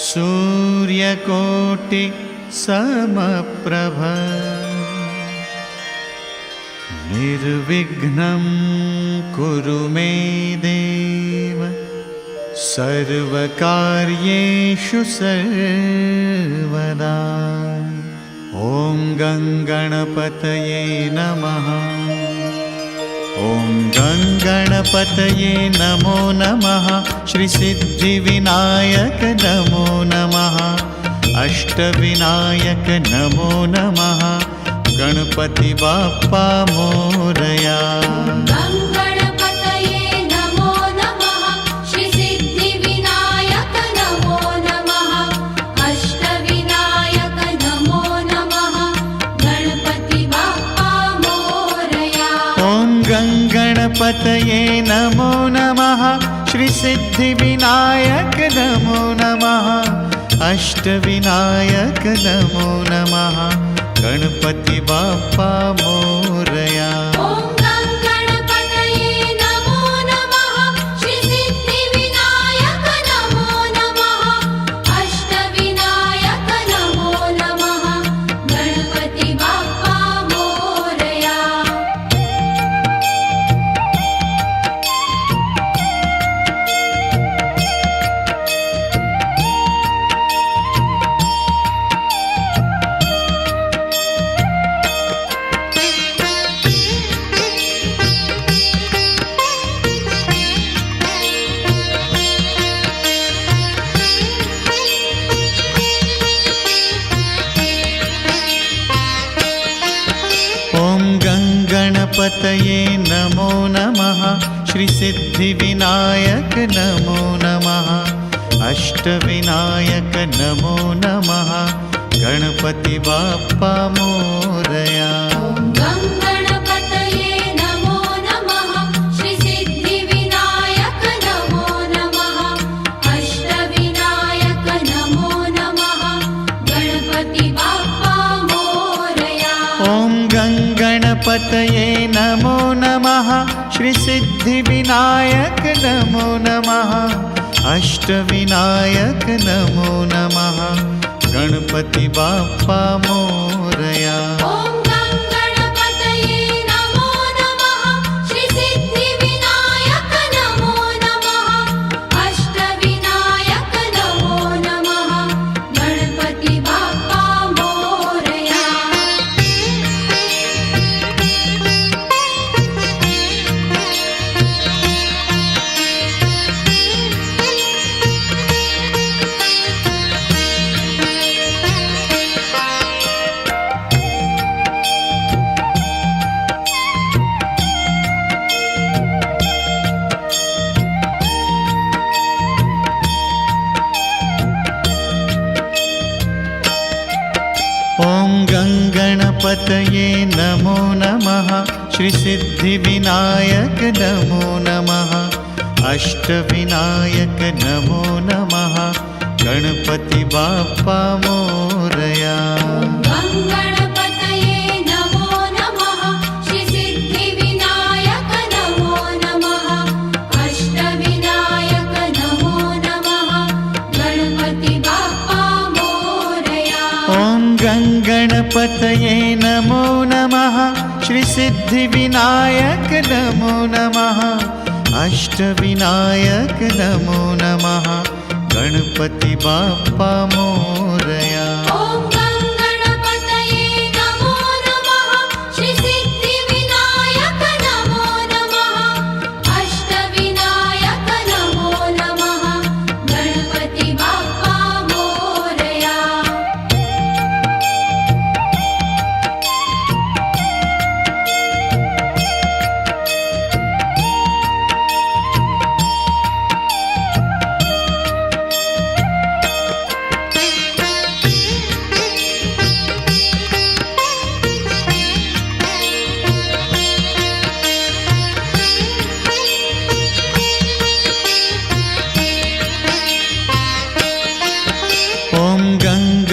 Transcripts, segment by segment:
सूर्यकोटि समप्रभ निर्विघ्नं कुरु मे देव सर्वकार्येषु सर्वदा। ॐ गङ्गणपतये नमः। ॐ गङ्गणपतये नमो नमः। श्रीसिद्धिविनायक नमो नमः। अष्टविनायक नमो नमः। गणपति बाप्पा मोरया। गङ्गणपतये नमो नमः। श्रीसिद्धिविनायक नमो नमः। अष्टविनायक नमो नमः। गणपति बाप्पा मोरया। ॐ गङ्गणपतये नमो नमः। श्रीसिद्धिविनायक नमो नमः। अष्टविनायक नमो नमः। गणपति बाप्पा मोरया। ॐ गङ्गणपतये नमो नमः। श्रीसिद्धिविनायक नमो नमः। अष्टविनायक नमो नमः। गणपति बाप्पा मोरया। गणपतये नमो नमः। श्रीसिद्धिविनायक नमो नमः। अष्टविनायक नमो नमः। गणपति बाप्पा मोरया। गङ्गणपतये नमो नमः। श्रीसिद्धिविनायक नमो नमः। अष्टविनायक नमो नमः। गणपति बाप्पा मोरया। ॐ गङ्गणपतये नमो नमः। श्रीसिद्धिविनायक नमो नमः। अष्टविनायक नमो नमः। गणपति बाप्पा मोरया। ॐ गङ्गणपतये नमो नमः। श्रीसिद्धिविनायक नमो नमः। अष्टविनायक नमो नमः। गणपति बाप्पा मोरया। ॐ गङ्गणपतये नमो नमः। श्रीसिद्धिविनायक नमो नमः। अष्टविनायक नमो नमः। गणपति बाप्पा मोरया। गङ्गणपतये नमो नमः। श्रीसिद्धिविनायक नमो नमः। अष्टविनायक नमो नमः। गणपति बाप्पा मोरया। ॐ गङ्गणपतये नमो नमः। श्रीसिद्धिविनायक नमो नमः। अष्टविनायक नमो नमः। गणपति बाप्पा मोरया। ॐ गङ्गणपतये नमो नमः। श्रीसिद्धिविनायक नमो नमः। अष्टविनायक नमो नमः। गणपति बाप्पा मोरया।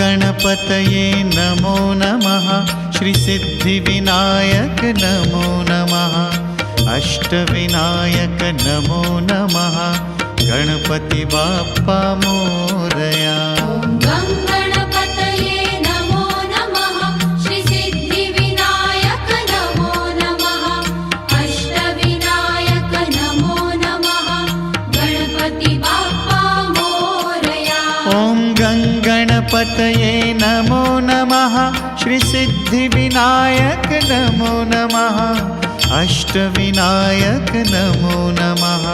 गणपतये नमो नमः। श्रीसिद्धिविनायक नमो नमः। अष्टविनायक नमो नमः। गणपति बाप्पा मोरया। गङ्गणपतये नमो नमः श्रीसिद्धिविनायक नमो नमः अष्टविनायक नमो नमः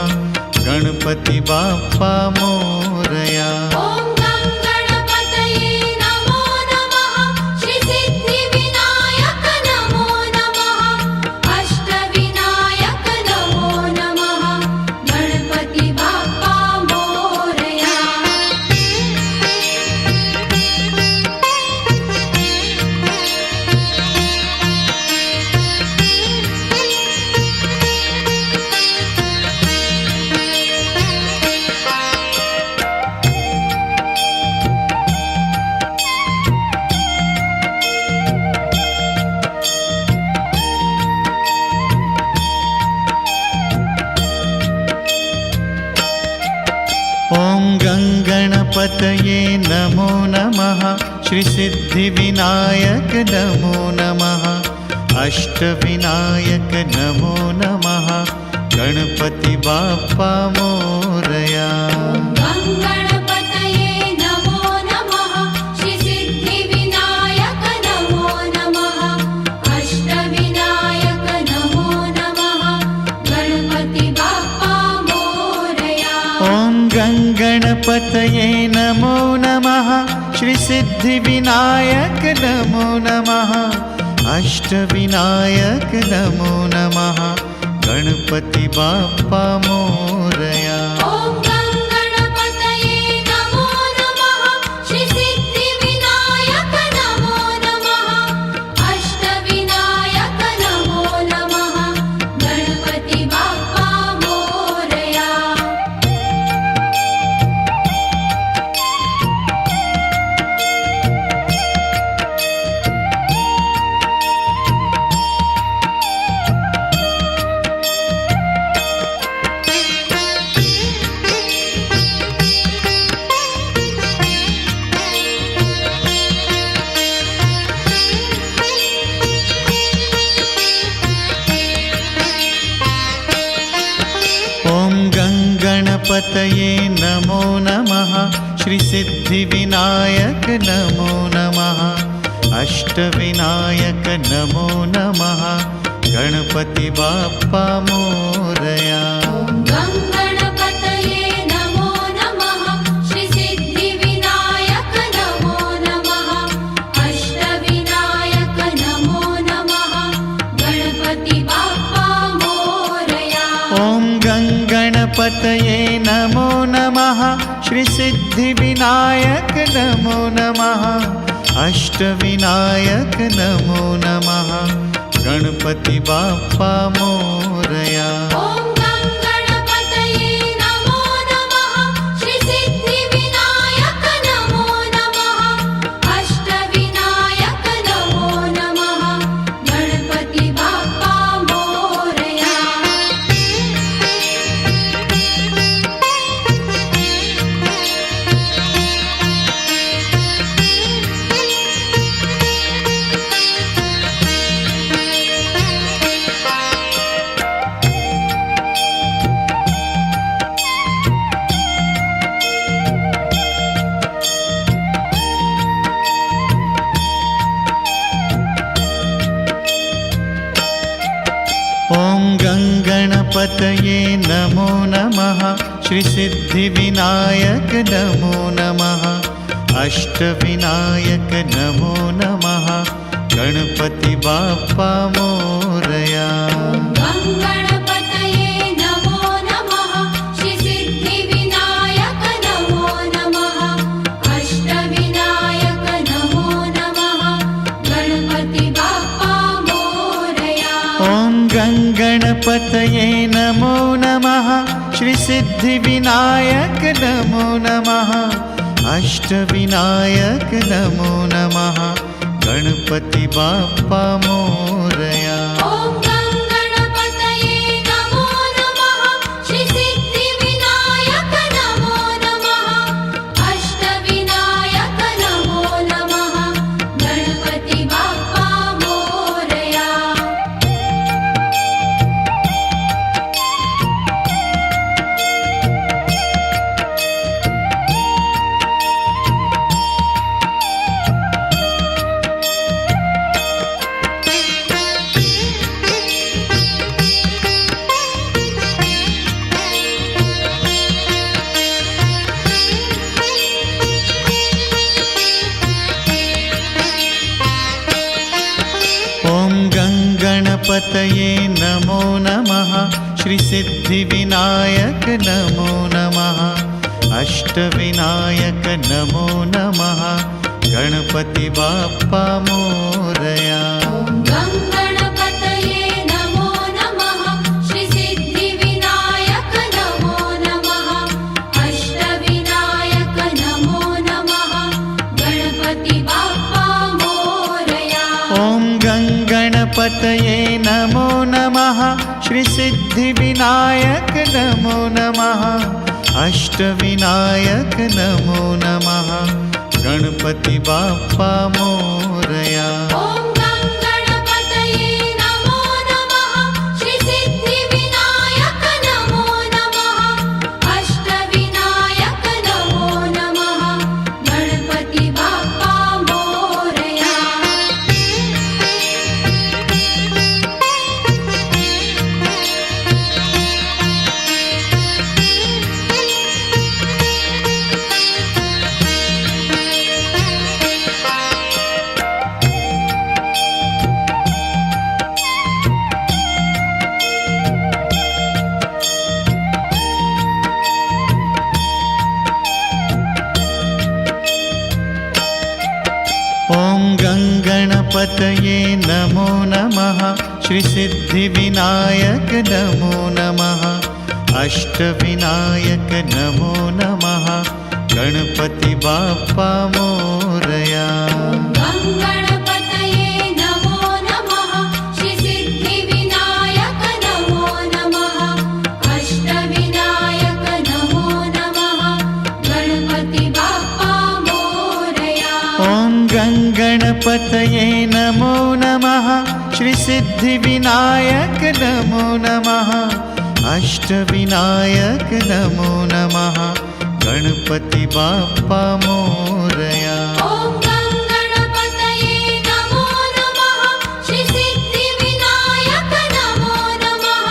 गणपति बाप्पा मोरया। ॐ गङ्गणपतये नमो नमः श्रीसिद्धिविनायक नमो नमः अष्टविनायक नमो नमः गणपति बाप्पा मोरया। ॐ गङ्गणपतये नमो नमः श्रीसिद्धिविनायक नमो नमः अष्टविनायक नमो नमः गणपति बाप्पा मोरया। गङ्गणपतये नमो नमः श्रीसिद्धिविनायक नमो नमः अष्टविनायक नमो नमः गणपति बाप्पा मोरया। ॐ गङ्गणपतये नमो नमः श्रीसिद्धिविनायक नमो नमः अष्टविनायक नमो नमः गणपति बाप्पा मोरया। ॐ गङ्गणपतये नमो नमः श्रीसिद्धिविनायक नमो नमः अष्टविनायक नमो नमः गणपति बाप्पा मोरया। ॐ गङ्गणपतये नमो नमः श्रीसिद्धिविनायक नमो नमः अष्टविनायक नमो नमः गणपति बाप्पा मोरया। गङ्गणपतये नमो नमः श्रीसिद्धिविनायक नमो नमः अष्टविनायक नमो नमः गणपति बाप्पा मोरया। ॐ गङ्गणपतये नमो नमः श्रीसिद्धिविनायक नमो नमः अष्टविनायक नमो नमः गणपति बाप्पा मोरया। ॐ गङ्गणपतये नमो नमः श्रीसिद्धिविनायक नमो नमः अष्टविनायक नमो नमः गणपति बाप्पा मोरया। ॐ गङ्गणपतये नमो नमः श्रीसिद्धिविनायक नमो नमः अष्टविनायक नमो नमः गणपति बाप्पा मोरया। गङ्गणपतये नमो नमः श्रीसिद्धिविनायक नमो नमः अष्टविनायक नमो नमः गणपति बाप्पा मोरया। ॐ गङ्गणपतये नमो नमः श्रीसिद्धिविनायक नमो नमः अष्टविनायक नमो नमः गणपति बाप्पा मोरया। ॐ गङ्गणपतये नमो नमः श्रीसिद्धिविनायक नमो नमः अष्टविनायक नमो नमः गणपति बाप्पा मोरया। गङ्गणपतये नमो नमः श्रीसिद्धिविनायक नमो नमः अष्टविनायक नमो नमः गणपति बाप्पा मोरया गङ्गणपतये नमो नमः श्रीसिद्धिविनायक नमो नमः अष्टविनायक नमो नमः गणपति बाप्पा मोरया ॐ गङ्गणपतये नमो नमः श्रीसिद्धिविनायक नमो नमः अष्टविनायक नमो नमः गणपति बाप्पा मोरया ॐ गङ्गणपतये नमो नमः श्रीसिद्धिविनायक नमो नमः अष्टविनायक नमो नमः गणपति बाप्पा मोरया ॐ गङ्गणपतये नमो नमः श्रीसिद्धिविनायक नमो नमः अष्टविनायक नमो नमः गणपति बाप्पा मोरया गङ्गणपतये नमो नमः श्रीसिद्धिविनायक नमो नमः अष्टविनायक नमो नमः गणपति बाप्पा मोरया ॐ गङ्गणपतये नमो नमः श्रीसिद्धिविनायक नमो नमः अष्टविनायक नमो नमः गणपति बाप्पा मोरया ॐ गङ्गणपतये नमो नमः श्रीसिद्धिविनायक नमो नमः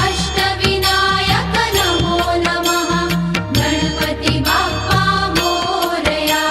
अष्टविनायक नमो नमः गणपति बाप्पा मोरया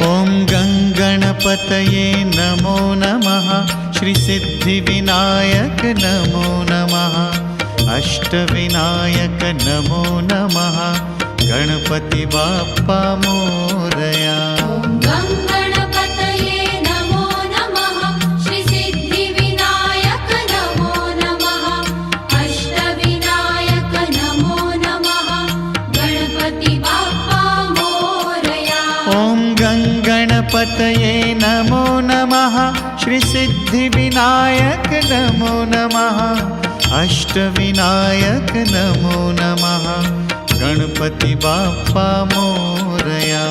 ॐ गङ्गणपतये नमो नमः श्रीसिद्धिविनायक नमो नमः अष्टविनायक नमो नमः गणपति बाप्पा मोरया गङ्गणपतये नमो नमः श्रीसिद्धिविनायक नमो नमः अष्टविनायक नमो नमः गणपति बाप्पा मोरया ॐ गङ्गणपतये नमो नमः श्रीसिद्धिविनायक नमो नमः अष्टविनायक नमो नमः गणपति बाप्पा मोरया